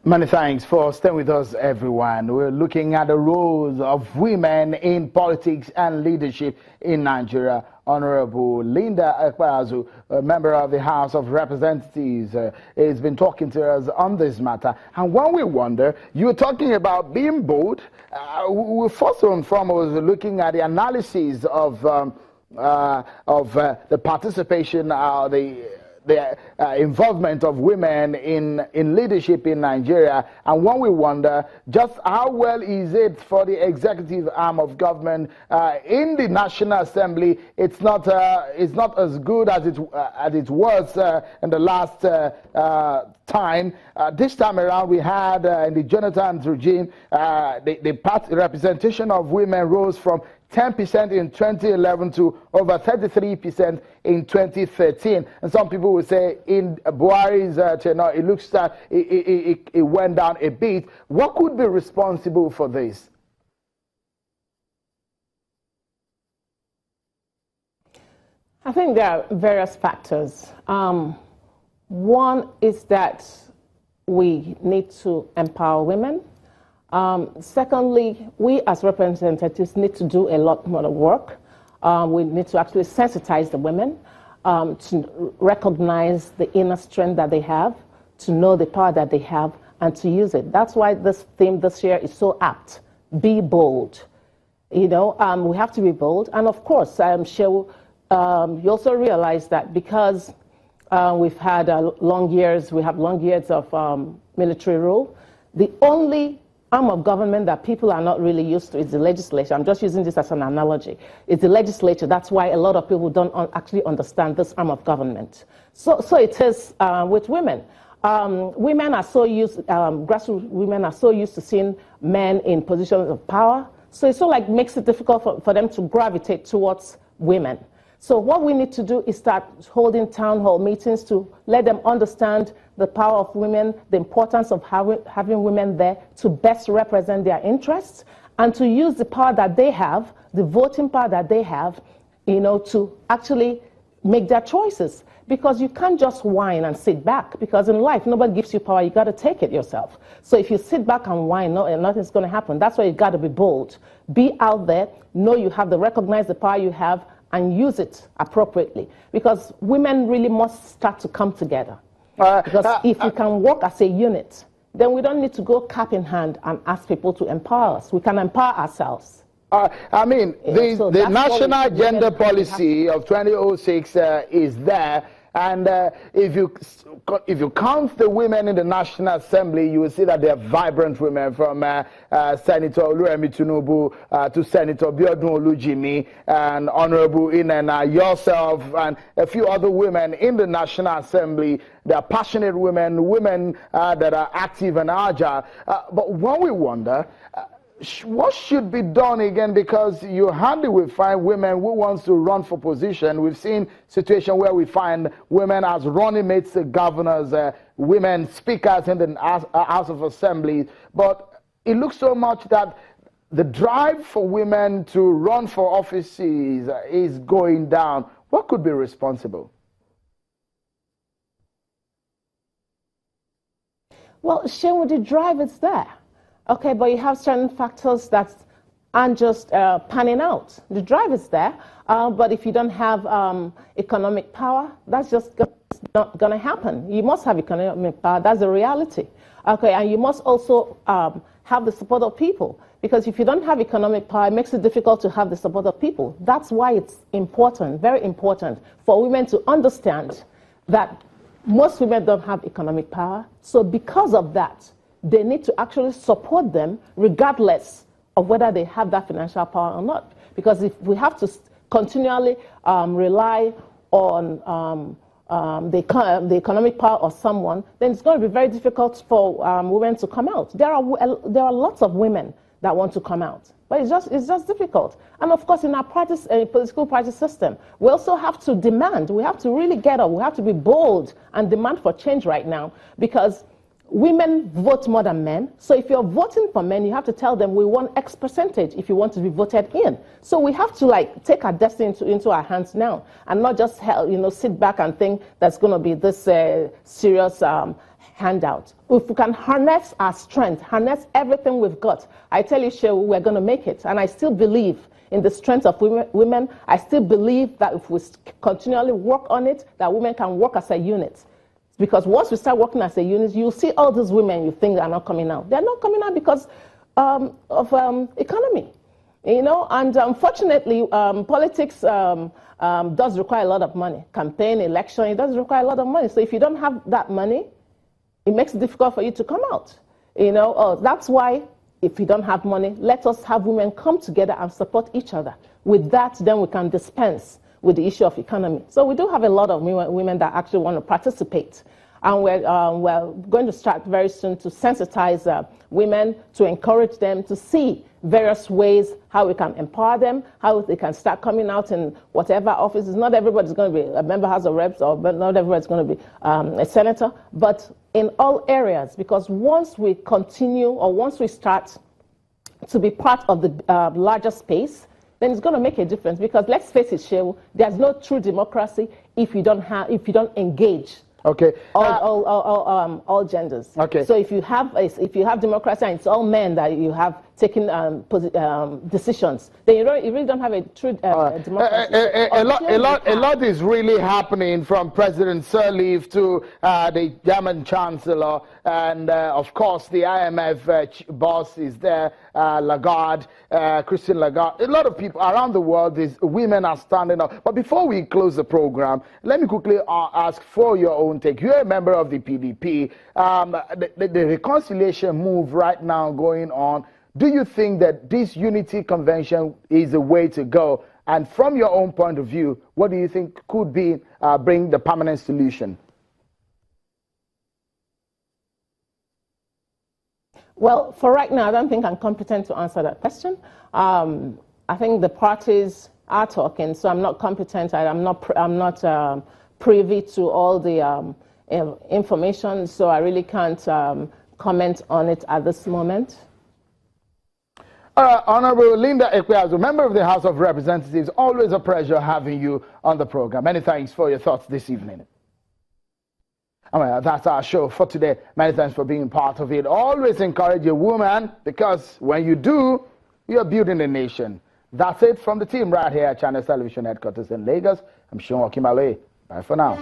Many thanks for staying with us, everyone. We're looking at the roles of women in politics and leadership in Nigeria. Honorable Linda Ekpeazu, a member of the House of Representatives, has been talking to us on this matter. And when we wonder, you're talking about being bold. We first and foremost looking at the analysis of the participation, the involvement of women in leadership in Nigeria, and when we wonder just how well is it for the executive arm of government in the National Assembly. It's not as good as it was in the last time. This time around, we had in the Jonathan regime, the representation of women rose from 10% in 2011 to over 33% in 2013. And some people will say in Buhari's tenure, it looks that it went down a bit. What could be responsible for this? I think there are various factors. One is that we need to empower women. Secondly, we as representatives need to do a lot more work. We need to actually sensitize the women to recognize the inner strength that they have, to know the power that they have, and to use it. That's why this theme this year is so apt. Be bold. You know, we have to be bold. And of course, I'm sure you also realize that because we've had long years, we have long years of military rule, the only arm of government that people are not really used to is the legislature. I'm just using this as an analogy. It's the legislature. That's why a lot of people don't actually understand this arm of government. So it is with women. Women are so used, grassroots women are so used to seeing men in positions of power. So it sort of like makes it difficult for them to gravitate towards women. So what we need to do is start holding town hall meetings to let them understand the power of women, the importance of having women there to best represent their interests, and to use the power that they have, the voting power that they have, you know, to actually make their choices. Because you can't just whine and sit back, because in life, nobody gives you power, you got to take it yourself. So if you sit back and whine, nothing's going to happen. That's why you got to be bold. Be out there, know you have recognize the power you have, and use it appropriately. Because women really must start to come together. Because if we can work as a unit, then we don't need to go cap in hand and ask people to empower us. We can empower ourselves. I mean, the National Gender Policy of 2006 is there. And if you count the women in the National Assembly, you will see that they are vibrant women, from Senator Oluremi Tinubu to Senator Biodun Olujimi and Honorable Inena, yourself, and a few other women in the National Assembly. They are passionate women that are active and agile. But when we wonder, what should be done again? Because you hardly will find women who wants to run for position. We've seen situations where we find women as running mates, governors, women speakers in the House of Assembly. But it looks so much that the drive for women to run for offices is going down. What could be responsible? Well, Shehu, the drive is there. Okay, but you have certain factors that aren't just panning out. The drive is there, but if you don't have economic power, that's just not going to happen. You must have economic power. That's the reality. Okay, and you must also have the support of people, because if you don't have economic power, it makes it difficult to have the support of people. That's why it's important, very important, for women to understand that most women don't have economic power. So because of that, they need to actually support them regardless of whether they have that financial power or not. Because if we have to continually rely on the economic power of someone, then it's going to be very difficult for women to come out. There are lots of women that want to come out, but it's just difficult. And of course, in our political party system, we also have to demand. We have to really get up. We have to be bold and demand for change right now, because women vote more than men. So if you're voting for men, you have to tell them we want X percentage if you want to be voted in. So we have to take our destiny into our hands now, and not just sit back and think that's going to be this serious handout. If we can harness our strength, harness everything we've got, I tell you, Shehu, we're going to make it. And I still believe in the strength of women. I still believe that if we continually work on it, that women can work as a unit. Because once we start working as a unit, you'll see all these women you think are not coming out. They're not coming out because of economy. You know, and unfortunately, politics does require a lot of money. Campaign, election, it does require a lot of money. So if you don't have that money, it makes it difficult for you to come out. You know, that's why if you don't have money, let us have women come together and support each other. With that, then we can dispense with the issue of economy. So we do have a lot of women that actually want to participate. And we're going to start very soon to sensitize women, to encourage them to see various ways how we can empower them, how they can start coming out in whatever offices. Not everybody's going to be a member House of Reps, or not everybody's going to be a senator, but in all areas. Because once we continue, or once we start to be part of the larger space, then it's going to make a difference. Because let's face it, Shehu, there's no true democracy if you don't engage. Okay. All genders. Okay. So if you have democracy and it's all men that you have taken decisions, then you really don't have a true democracy. A lot is really happening, from President Sirleaf to the German Chancellor, and of course the IMF boss is there, Lagarde, Christine Lagarde. A lot of people around the world, women are standing up. But before we close the program, let me quickly ask for your own take. You're a member of the PDP. The reconciliation move right now going on. Do you think that this unity convention is the way to go? And from your own point of view, what do you think could be bring the permanent solution? Well, for right now, I don't think I'm competent to answer that question. I think the parties are talking, so I'm not competent. I'm not privy to all the information, so I really can't comment on it at this moment. Honorable Linda Ekweazu, member of the House of Representatives, always a pleasure having you on the program. Many thanks for your thoughts this evening. That's our show for today. Many thanks for being part of it. Always encourage a woman, because when you do, you're building a nation. That's it from the team right here at Channels Television Headquarters in Lagos. I'm Sean Okimale. Bye for now.